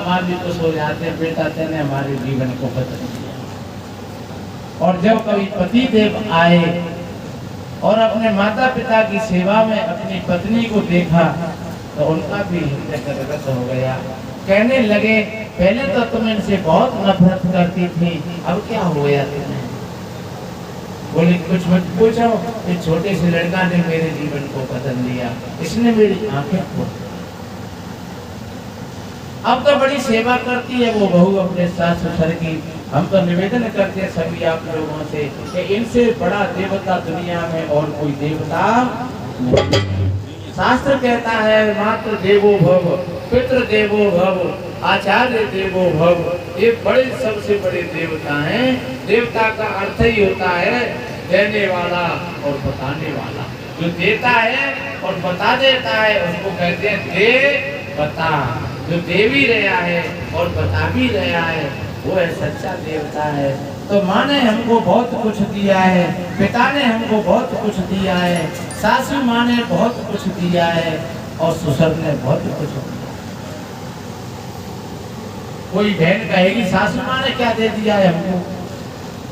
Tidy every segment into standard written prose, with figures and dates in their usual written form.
भगवान भी खुश हो जाते हैं, बेटा तेने हमारे जीवन को बदल दिया। और जब कभी पति देव आए और अपने माता पिता की सेवा में अपनी पत्नी को देखा तो उनका भी हृदय गदगद हो गया। कहने लगे, पहले तो तुम इनसे बहुत नफरत करती थी, अब क्या हो गया तुम्हें? बोले, कुछ मत पूछो, इस छोटे से लड़का ने मेरे जीवन को बदल दिया, इसने मेरी आंखें खोल। अब तो बड़ी सेवा करती है वो बहू अपने सास ससुर की। हम तो निवेदन करते हैं सभी आप लोगों से कि इनसे बड़ा देवता दुनिया में और कोई देवता नहीं। शास्त्र कहता है, मातृ देवो भव, पितृ देवो भव, आचार्य देवो भव। ये बड़े सबसे बड़े देवता हैं। देवता का अर्थ ही होता है देने वाला और बताने वाला। जो देता है और बता देता है उसको कहते हैं दे बता। जो दे भी रहा है और बता भी रहा है वो है सच्चा देवता है। तो माँ ने हमको बहुत कुछ दिया है, पिता ने हमको बहुत कुछ दिया है, सासू माँ ने बहुत कुछ दिया है और ससुर ने बहुत कुछ दिया। कोई बहन कहेगी सासू माँ ने क्या दे दिया है हमको?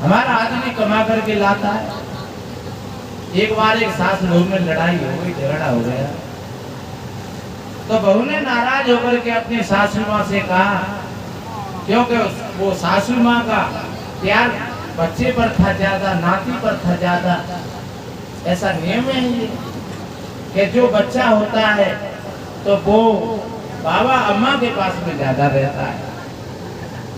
हमारा आदमी कमा करके लाता है। एक बार एक सास लोग में लड़ाई हो गई, झगड़ा हो गया, तो बहू ने नाराज होकर के अपनी सासू माँ से कहा, क्योंकि वो सासू माँ का प्यार बच्चे पर था ज्यादा, नाती पर था ज्यादा। ऐसा नियम है ये कि जो बच्चा होता है तो वो बाबा अम्मा के पास में ज्यादा रहता है,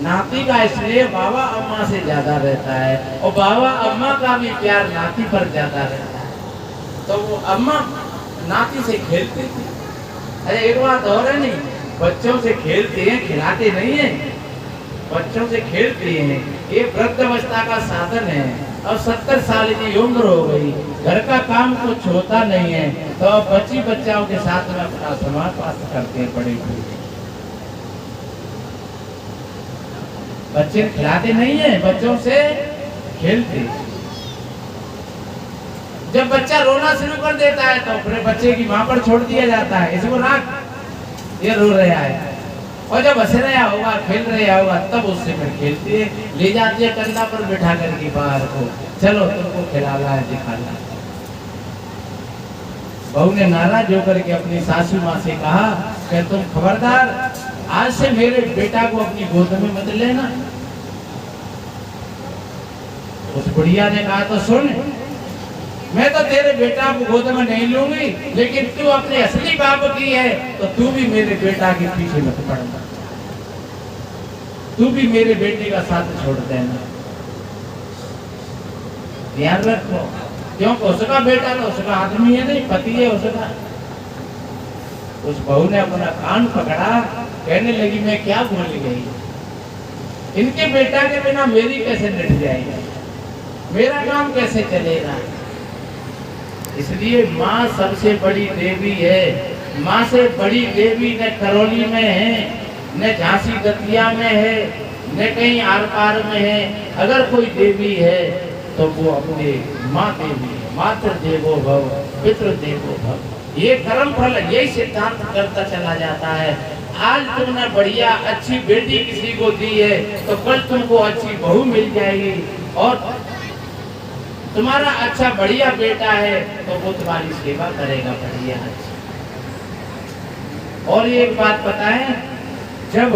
नाती का इसलिए बाबा अम्मा से ज्यादा रहता है, और बाबा अम्मा का भी प्यार नाती पर ज्यादा रहता है। तो वो अम्मा नाती से खेलती थी। अरे एक बात और है, नहीं बच्चों से खेलते हैं, खिलाते नहीं है, बच्चों से खेलते हैं। ये वृद्धावस्था का साधन है। अब 70 साल की उम्र हो गई, घर का काम कुछ होता नहीं है, तो अब बच्ची बच्चाओं के साथ में अपना समय पास करते हैं। बड़े बच्चे खिलाते नहीं है, बच्चों से खेलते। जब बच्चा रोना शुरू कर देता है तो अपने बच्चे की माँ पर छोड़ दिया जाता है, इसको राख, ये रो रहा है। और जब हंस रहा होगा, खेल रहा होगा, तब उससे फिर खेलती है, ले जाती है कंधा पर बिठा करके बाहर को, चलो तुमको खिलाना है, दिखाना। बहू ने नाराज होकर के अपनी सासू माँ से कहा कि तुम खबरदार, आज से मेरे बेटा को अपनी गोद में मत लेना। उस बुढ़िया ने कहा, तो सुन, मैं तो तेरे बेटा को गोद में नहीं लूंगी, लेकिन तू अपने असली बाप की है तो तू भी मेरे बेटा के पीछे मत पड़ना, तू भी मेरे बेटे का साथ छोड़ देना। ध्यान रखो, क्योंकि उसका बेटा तो उसका आदमी है, नहीं पति है उसका। उस बहू ने अपना कान पकड़ा, कहने लगी, मैं क्या भूल गई, इनके बेटा के बिना मेरी कैसे निठ जाएगी, मेरा काम कैसे चलेगा। इसलिए माँ सबसे बड़ी देवी है। माँ से बड़ी देवी न करौली में है, न झांसी दतिया में है, न कहीं आर पार में है। अगर कोई देवी है तो वो अपने माँ देवी है। मातृ देवो भव, पितृ देवो भव। ये कर्म फल यही सिद्धांत करता चला जाता है। आज तुमने बढ़िया अच्छी बेटी किसी को दी है तो कल तुमको अच्छी बहू मिल जाएगी, और तुम्हारा अच्छा बढ़िया बेटा है तो वो तुम्हारी सेवा करेगा बढ़िया। और एक बात पता है, जब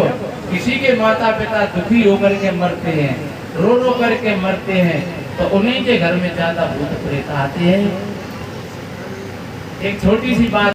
किसी के माता पिता दुखी होकर के मरते हैं, रो रो करके मरते हैं, तो उन्हीं के घर में ज्यादा भूत प्रेत आते हैं। एक छोटी सी बात